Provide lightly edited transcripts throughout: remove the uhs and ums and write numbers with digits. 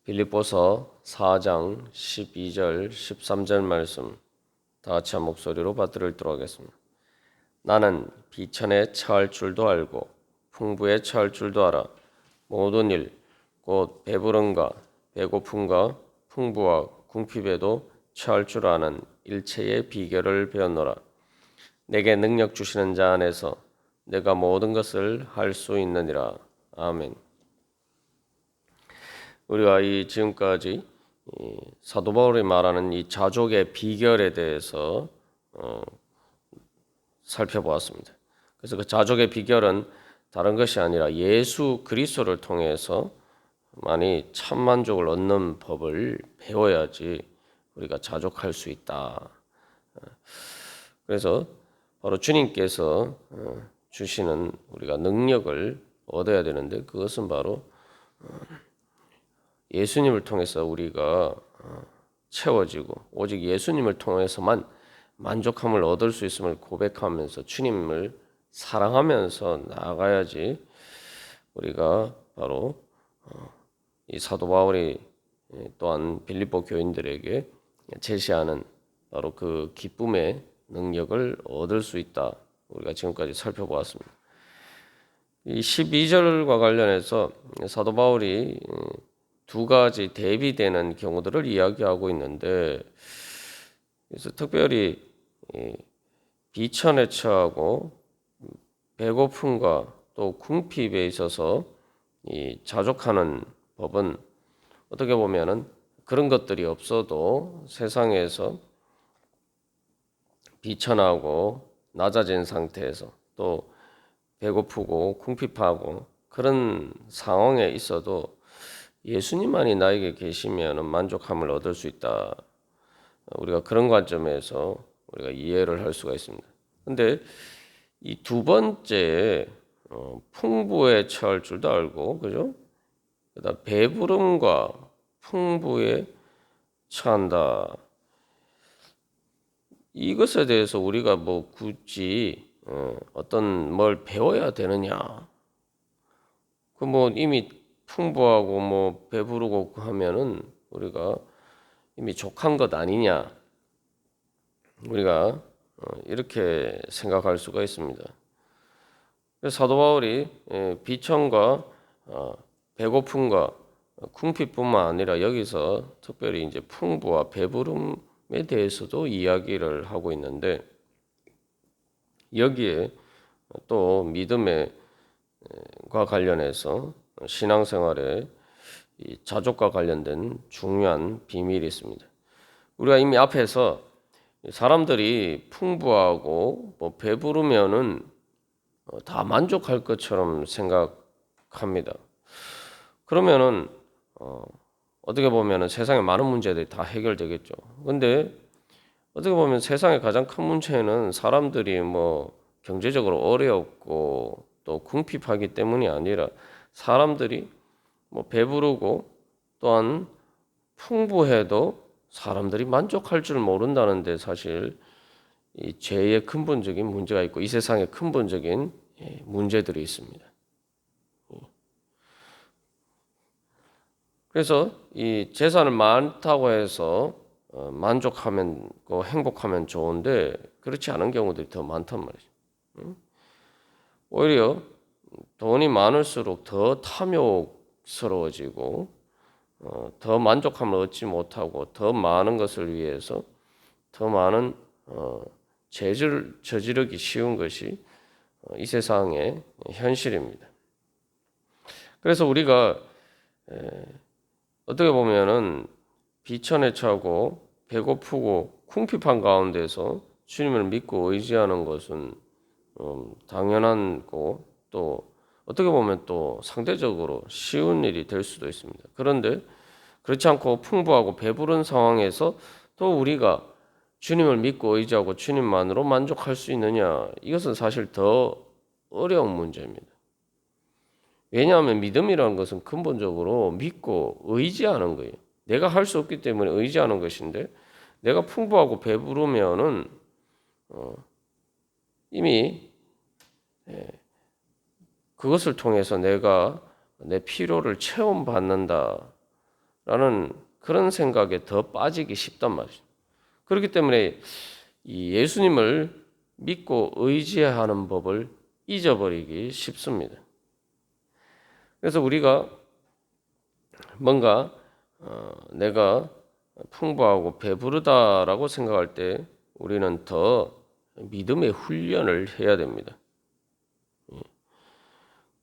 빌립보서 4장 12절 13절 말씀 다 같이 한 목소리로 받들도록 하겠습니다. 나는 비천에 처할 줄도 알고 풍부에 처할 줄도 알아. 모든 일 곧 배부름과 배고픔과 풍부와 궁핍에도 처할 줄 아는 일체의 비결을 배웠노라. 내게 능력 주시는 자 안에서 내가 모든 것을 할 수 있느니라. 아멘. 우리가 이 지금까지 사도 바울이 말하는 이 자족의 비결에 대해서 살펴보았습니다. 그래서 그 자족의 비결은 다른 것이 아니라 예수 그리스도를 통해서 많이 참만족을 얻는 법을 배워야지 우리가 자족할 수 있다. 그래서 바로 주님께서 주시는 우리가 능력을 얻어야 되는데 그것은 바로 예수님을 통해서 우리가 채워지고 오직 예수님을 통해서만 만족함을 얻을 수 있음을 고백하면서 주님을 사랑하면서 나아가야지 우리가 바로 이 사도 바울이 또한 빌립보 교인들에게 제시하는 바로 그 기쁨의 능력을 얻을 수 있다. 우리가 지금까지 살펴보았습니다. 이 12절과 관련해서 사도 바울이 두 가지 대비되는 경우들을 이야기하고 있는데, 그래서 특별히 비천에 처하고 배고픔과 또 궁핍에 있어서 이 자족하는 법은 어떻게 보면은 그런 것들이 없어도 세상에서 비천하고 낮아진 상태에서 또 배고프고 궁핍하고 그런 상황에 있어도 예수님만이 나에게 계시면 만족함을 얻을 수 있다. 우리가 그런 관점에서 우리가 이해를 할 수가 있습니다. 근데 이 두 번째 풍부에 처할 줄도 알고, 그죠? 그다음 배부름과 풍부에 처한다. 이것에 대해서 우리가 뭐 굳이 어떤 뭘 배워야 되느냐? 그 뭐 이미 풍부하고 뭐 배부르고 하면은 우리가 이미 족한 것 아니냐? 우리가 이렇게 생각할 수가 있습니다. 그래서 사도 바울이 비천과 배고픔과 궁핍뿐만 아니라 여기서 특별히 이제 풍부와 배부름에 대해서도 이야기를 하고 있는데 여기에 또 믿음과 관련해서 신앙생활에 이 자족과 관련된 중요한 비밀이 있습니다. 우리가 이미 앞에서 사람들이 풍부하고 뭐 배부르면은 다 만족할 것처럼 생각합니다. 그러면은 어떻게 보면은 세상의 많은 문제들이 다 해결되겠죠. 근데 어떻게 보면 세상의 가장 큰 문제는 사람들이 뭐 경제적으로 어렵고 또 궁핍하기 때문이 아니라 사람들이 뭐 배부르고 또한 풍부해도 사람들이 만족할 줄 모른다는데 사실 이 죄의 근본적인 문제가 있고 이 세상의 근본적인 문제들이 있습니다. 그래서 이 재산을 많다고 해서 만족하면 행복하면 좋은데 그렇지 않은 경우들이 더 많단 말이죠. 오히려 돈이 많을수록 더 탐욕스러워지고 더 만족함을 얻지 못하고 더 많은 것을 위해서 더 많은 죄를 저지르기 쉬운 것이 이 세상의 현실입니다. 그래서 우리가 어떻게 보면은 비천에 처하고 배고프고 궁핍한 가운데서 주님을 믿고 의지하는 것은 당연한 거고 또 어떻게 보면 또 상대적으로 쉬운 일이 될 수도 있습니다. 그런데 그렇지 않고 풍부하고 배부른 상황에서 또 우리가 주님을 믿고 의지하고 주님만으로 만족할 수 있느냐? 이것은 사실 더 어려운 문제입니다. 왜냐하면 믿음이라는 것은 근본적으로 믿고 의지하는 거예요. 내가 할 수 없기 때문에 의지하는 것인데 내가 풍부하고 배부르면은 이미 그것을 통해서 내가 내 필요를 체험받는다. 라는 그런 생각에 더 빠지기 쉽단 말이죠. 그렇기 때문에 이 예수님을 믿고 의지하는 법을 잊어버리기 쉽습니다. 그래서 우리가 뭔가 내가 풍부하고 배부르다라고 생각할 때 우리는 더 믿음의 훈련을 해야 됩니다.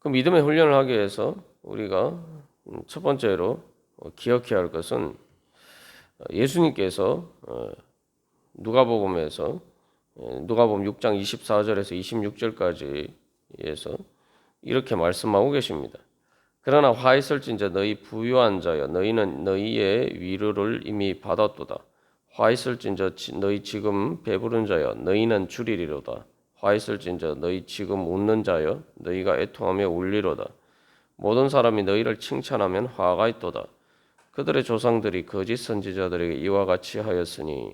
그 믿음의 훈련을 하기 위해서 우리가 첫 번째로 기억해야 할 것은 예수님께서 누가복음에서 누가복음 6장 24절에서 26절까지에서 이렇게 말씀하고 계십니다. 그러나 화 있을진저 너희 부유한 자여 너희는 너희의 위로를 이미 받았도다. 화 있을진저 너희 지금 배부른 자여 너희는 줄이리로다. 화 있을진저 너희 지금 웃는 자여 너희가 애통하며 울리로다. 모든 사람이 너희를 칭찬하면 화가 있도다. 그들의 조상들이 거짓 선지자들에게 이와 같이 하였으니.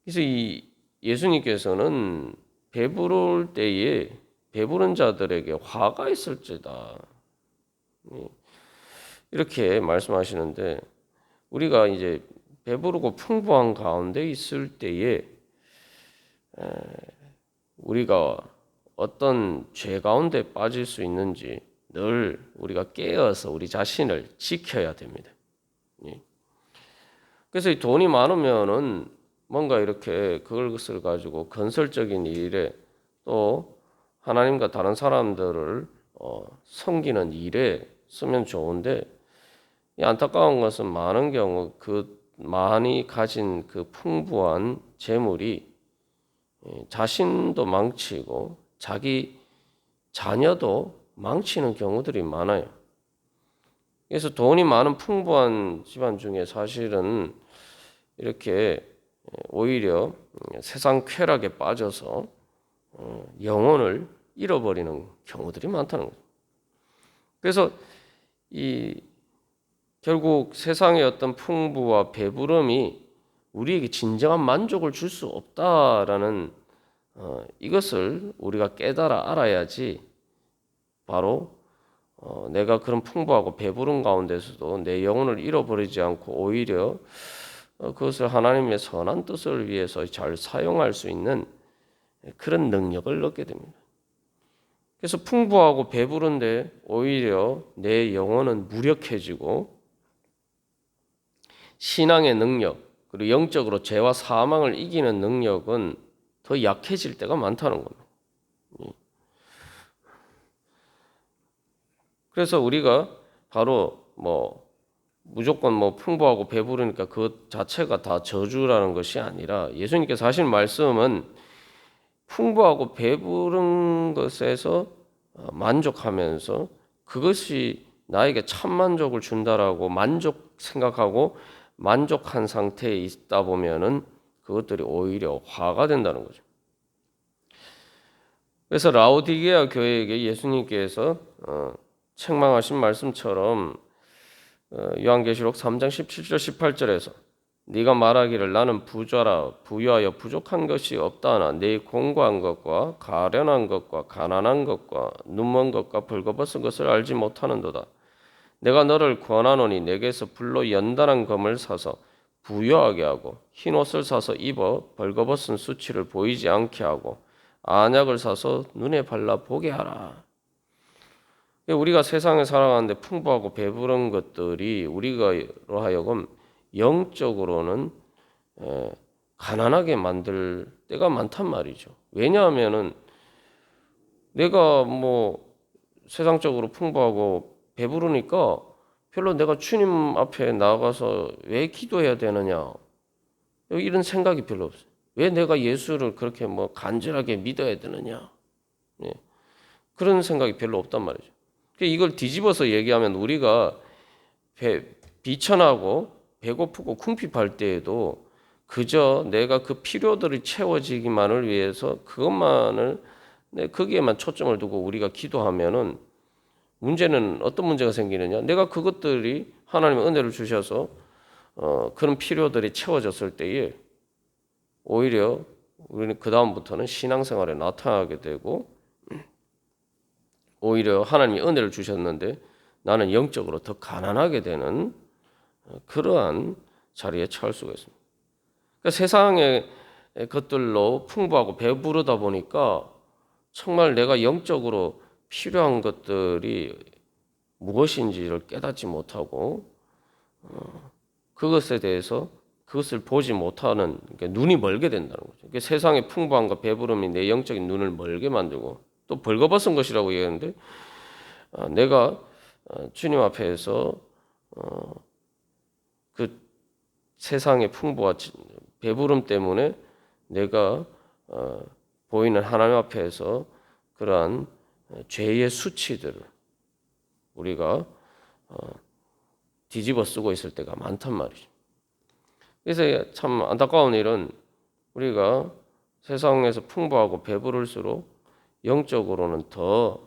그래서 이 예수님께서는 배부를 때에 배부른 자들에게 화가 있을지다 이렇게 말씀하시는데, 우리가 이제 배부르고 풍부한 가운데 있을 때에 우리가 어떤 죄 가운데 빠질 수 있는지 늘 우리가 깨어서 우리 자신을 지켜야 됩니다. 그래서 이 돈이 많으면은 뭔가 이렇게 그것을 가지고 건설적인 일에 또 하나님과 다른 사람들을 섬기는 일에 쓰면 좋은데, 이 안타까운 것은 많은 경우 그 많이 가진 그 풍부한 재물이 자신도 망치고 자기 자녀도 망치는 경우들이 많아요. 그래서 돈이 많은 풍부한 집안 중에 사실은 이렇게 오히려 세상 쾌락에 빠져서 영혼을 잃어버리는 경우들이 많다는 거죠. 그래서 이 결국 세상의 어떤 풍부와 배부름이 우리에게 진정한 만족을 줄 수 없다라는 이것을 우리가 깨달아 알아야지 바로 내가 그런 풍부하고 배부른 가운데서도 내 영혼을 잃어버리지 않고 오히려 그것을 하나님의 선한 뜻을 위해서 잘 사용할 수 있는 그런 능력을 얻게 됩니다. 그래서 풍부하고 배부른데 오히려 내 영혼은 무력해지고 신앙의 능력, 그리고 영적으로 죄와 사망을 이기는 능력은 더 약해질 때가 많다는 겁니다. 그래서 우리가 바로 무조건 풍부하고 배부르니까 그 자체가 다 저주라는 것이 아니라, 예수님께서 하신 말씀은 풍부하고 배부른 것에서 만족하면서 그것이 나에게 참 만족을 준다라고 생각하고 만족한 상태에 있다 보면은 그것들이 오히려 화가 된다는 거죠. 그래서 라오디게아 교회에게 예수님께서 책망하신 말씀처럼 요한계시록 3장 17절 18절에서 네가 말하기를 나는 부자라 부유하여 부족한 것이 없다나 네 공고한 것과 가련한 것과 가난한 것과 눈먼 것과 벌거벗은 것을 알지 못하는도다. 내가 너를 권하노니 내게서 불로 연단한 검을 사서 부유하게 하고 흰 옷을 사서 입어 벌거벗은 수치를 보이지 않게 하고 안약을 사서 눈에 발라 보게 하라. 우리가 세상에 살아가는데 풍부하고 배부른 것들이 우리가로 하여금 영적으로는 가난하게 만들 때가 많단 말이죠. 왜냐하면은 내가 세상적으로 풍부하고 배부르니까 별로 내가 주님 앞에 나가서 왜 기도해야 되느냐 이런 생각이 별로 없어요. 왜 내가 예수를 그렇게 간절하게 믿어야 되느냐 그런 생각이 별로 없단 말이죠. 이걸 뒤집어서 얘기하면 우리가 비천하고 배고프고 궁핍할 때에도 그저 내가 그 필요들이 채워지기만을 위해서 거기에만 초점을 두고 우리가 기도하면은 문제는 어떤 문제가 생기느냐? 내가 그것들이 하나님의 은혜를 주셔서 그런 필요들이 채워졌을 때에 오히려 우리는 그 다음부터는 신앙생활에 나타나게 되고 오히려 하나님이 은혜를 주셨는데 나는 영적으로 더 가난하게 되는 그러한 자리에 처할 수가 있습니다. 그러니까 세상의 것들로 풍부하고 배부르다 보니까 정말 내가 영적으로 필요한 것들이 무엇인지를 깨닫지 못하고 그것에 대해서 그것을 보지 못하는, 그러니까 눈이 멀게 된다는 거죠. 그러니까 세상의 풍부함과 배부름이 내 영적인 눈을 멀게 만들고, 또 벌거벗은 것이라고 얘기하는데 내가 주님 앞에서 그 세상의 풍부와 배부름 때문에 내가 보이는 하나님 앞에서 그러한 죄의 수치들을 우리가 뒤집어 쓰고 있을 때가 많단 말이죠. 그래서 참 안타까운 일은 우리가 세상에서 풍부하고 배부를수록 영적으로는 더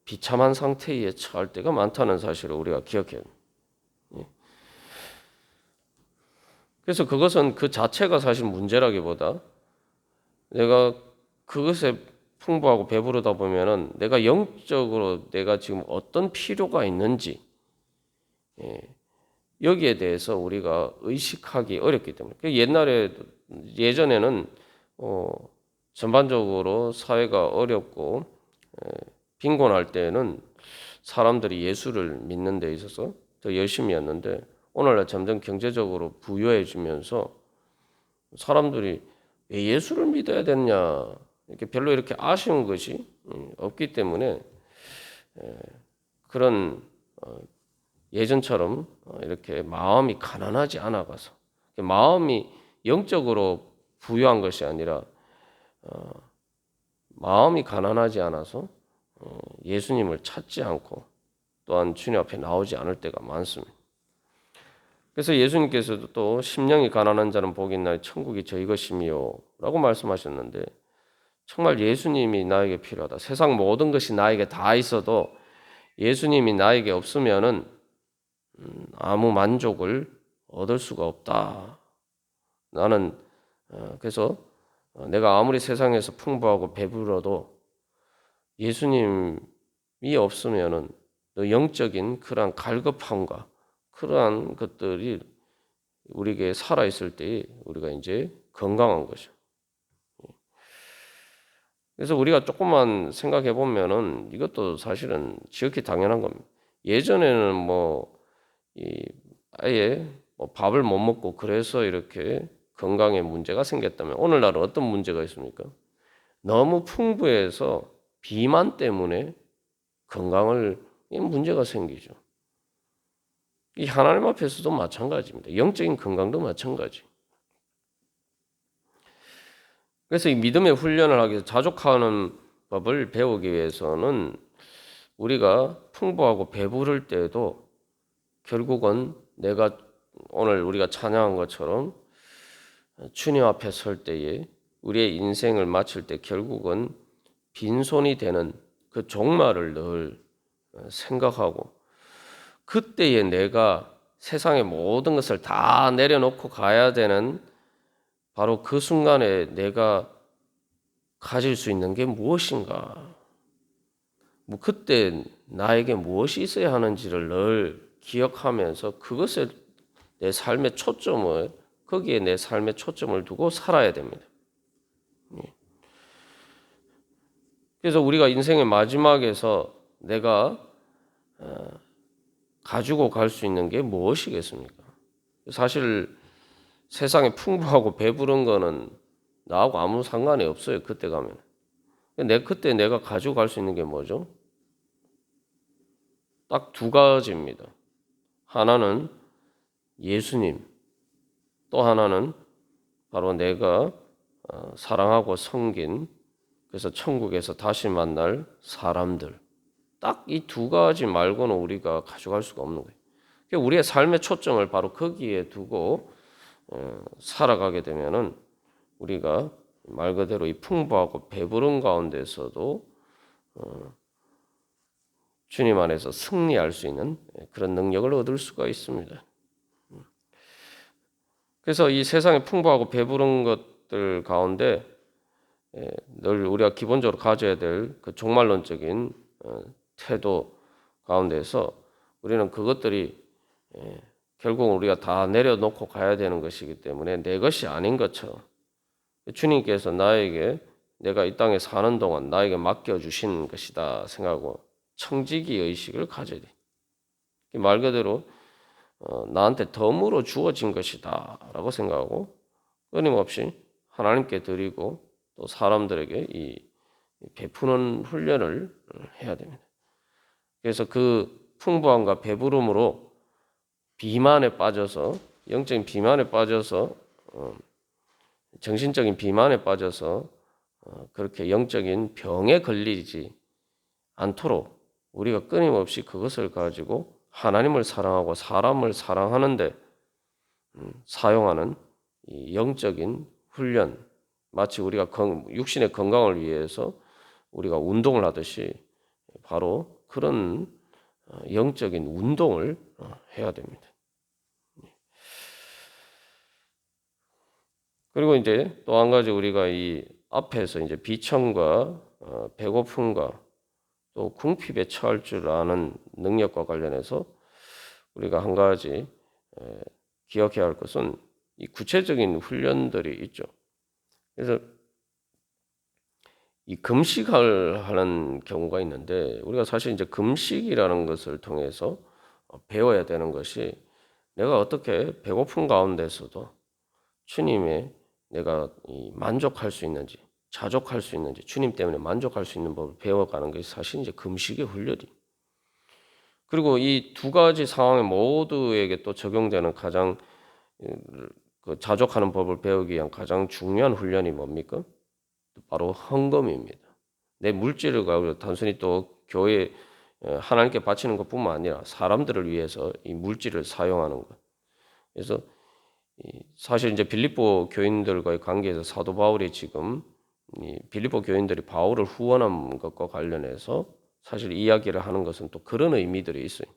비참한 상태에 처할 때가 많다는 사실을 우리가 기억해야 합니다. 그래서 그것은 그 자체가 사실 문제라기보다 내가 그것에 풍부하고 배부르다 보면은 내가 영적으로 내가 지금 어떤 필요가 있는지 여기에 대해서 우리가 의식하기 어렵기 때문에. 예전에는 전반적으로 사회가 어렵고 빈곤할 때는 사람들이 예수를 믿는 데 있어서 더 열심히 했는데 오늘날 점점 경제적으로 부유해지면서 사람들이 왜 예수를 믿어야 되냐 이렇게 별로 이렇게 아쉬운 것이 없기 때문에 그런 예전처럼 이렇게 마음이 가난하지 않아가서 마음이 영적으로 부유한 것이 아니라 마음이 가난하지 않아서 예수님을 찾지 않고 또한 주님 앞에 나오지 않을 때가 많습니다. 그래서 예수님께서도 또 심령이 가난한 자는 복이 있나니 천국이 저희 것이미요 라고 말씀하셨는데 정말 예수님이 나에게 필요하다. 세상 모든 것이 나에게 다 있어도 예수님이 나에게 없으면은 아무 만족을 얻을 수가 없다. 나는 그래서 내가 아무리 세상에서 풍부하고 배부러도 예수님이 없으면은 영적인 그러한 갈급함과 그러한 것들이 우리에게 살아있을 때 우리가 이제 건강한 거죠. 그래서 우리가 조금만 생각해 보면은 이것도 사실은 지극히 당연한 겁니다. 예전에는 아예 밥을 못 먹고 그래서 이렇게 건강에 문제가 생겼다면 오늘날은 어떤 문제가 있습니까? 너무 풍부해서 비만 때문에 건강을 문제가 생기죠. 이 하나님 앞에서도 마찬가지입니다. 영적인 건강도 마찬가지. 그래서 이 믿음의 훈련을 하기 위해서 자족하는 법을 배우기 위해서는 우리가 풍부하고 배부를 때도 결국은 내가 오늘 우리가 찬양한 것처럼 주님 앞에 설 때에 우리의 인생을 마칠 때 결국은 빈손이 되는 그 종말을 늘 생각하고 그때에 내가 세상의 모든 것을 다 내려놓고 가야 되는 바로 그 순간에 내가 가질 수 있는 게 무엇인가? 그때 나에게 무엇이 있어야 하는지를 늘 기억하면서 그것을 내 삶의 초점을 거기에 내 삶의 초점을 두고 살아야 됩니다. 그래서 우리가 인생의 마지막에서 내가 가지고 갈 수 있는 게 무엇이겠습니까? 사실 세상에 풍부하고 배부른 거는 나하고 아무 상관이 없어요. 그때 가면. 그때 내가 가지고 갈 수 있는 게 뭐죠? 딱 두 가지입니다. 하나는 예수님, 또 하나는 바로 내가 사랑하고 섬긴 그래서 천국에서 다시 만날 사람들. 딱 이 두 가지 말고는 우리가 가져갈 수가 없는 거예요. 그러니까 우리의 삶의 초점을 바로 거기에 두고 살아가게 되면은 우리가 말 그대로 이 풍부하고 배부른 가운데서도 주님 안에서 승리할 수 있는 그런 능력을 얻을 수가 있습니다. 그래서 이 세상에 풍부하고 배부른 것들 가운데 늘 우리가 기본적으로 가져야 될 그 종말론적인 태도 가운데서 우리는 그것들이 결국은 우리가 다 내려놓고 가야 되는 것이기 때문에 내 것이 아닌 것처럼 주님께서 나에게 내가 이 땅에 사는 동안 나에게 맡겨주신 것이다 생각하고 청지기 의식을 가져야 돼. 말 그대로 나한테 덤으로 주어진 것이다 라고 생각하고 끊임없이 하나님께 드리고 또 사람들에게 이 베푸는 훈련을 해야 됩니다. 그래서 그 풍부함과 배부름으로 비만에 빠져서 영적인 비만에 빠져서 정신적인 비만에 빠져서 그렇게 영적인 병에 걸리지 않도록 우리가 끊임없이 그것을 가지고 하나님을 사랑하고 사람을 사랑하는데 사용하는 이 영적인 훈련, 마치 우리가 육신의 건강을 위해서 우리가 운동을 하듯이 바로 그런 영적인 운동을 해야 됩니다. 그리고 이제 또 한 가지 우리가 이 앞에서 이제 비천과 배고픔과 또 궁핍에 처할 줄 아는 능력과 관련해서 우리가 한 가지 기억해야 할 것은 이 구체적인 훈련들이 있죠. 그래서 이 금식을 하는 경우가 있는데 우리가 사실 이제 금식이라는 것을 통해서 배워야 되는 것이 내가 어떻게 배고픈 가운데서도 주님의 내가 만족할 수 있는지 자족할 수 있는지 주님 때문에 만족할 수 있는 법을 배워가는 것이 사실 이제 금식의 훈련이. 그리고 이 두 가지 상황에 모두에게 또 적용되는 가장 그 자족하는 법을 배우기 위한 가장 중요한 훈련이 뭡니까? 바로 헌금입니다. 내 물질을 가지고 단순히 또 교회 하나님께 바치는 것뿐만 아니라 사람들을 위해서 이 물질을 사용하는 것. 그래서 사실 이제 빌립보 교인들과의 관계에서 사도 바울이 지금 이 빌립보 교인들이 바울을 후원한 것과 관련해서 사실 이야기를 하는 것은 또 그런 의미들이 있어요.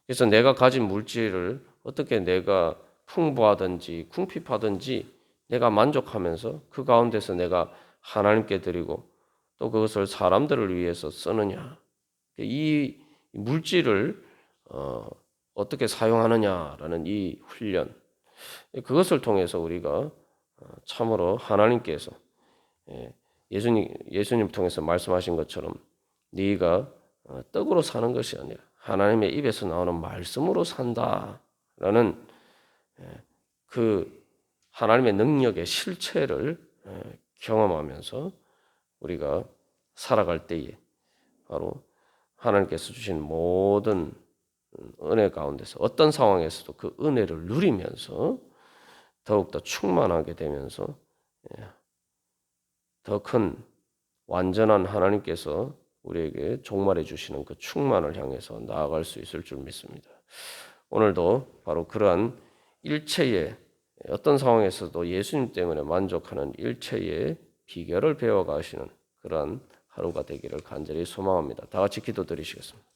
그래서 내가 가진 물질을 어떻게 내가 풍부하든지 궁핍하든지 내가 만족하면서 그 가운데서 내가 하나님께 드리고 또 그것을 사람들을 위해서 쓰느냐, 이 물질을 어떻게 사용하느냐라는 이 훈련, 그것을 통해서 우리가 참으로 하나님께서 예수님 통해서 말씀하신 것처럼 네가 떡으로 사는 것이 아니라 하나님의 입에서 나오는 말씀으로 산다라는 그 하나님의 능력의 실체를 경험하면서 우리가 살아갈 때에 바로 하나님께서 주신 모든 은혜 가운데서 어떤 상황에서도 그 은혜를 누리면서 더욱더 충만하게 되면서 더 큰 완전한 하나님께서 우리에게 종말해 주시는 그 충만을 향해서 나아갈 수 있을 줄 믿습니다. 오늘도 바로 그러한 일체의 어떤 상황에서도 예수님 때문에 만족하는 일체의 비결을 배워가시는 그러한 하루가 되기를 간절히 소망합니다. 다 같이 기도드리시겠습니다.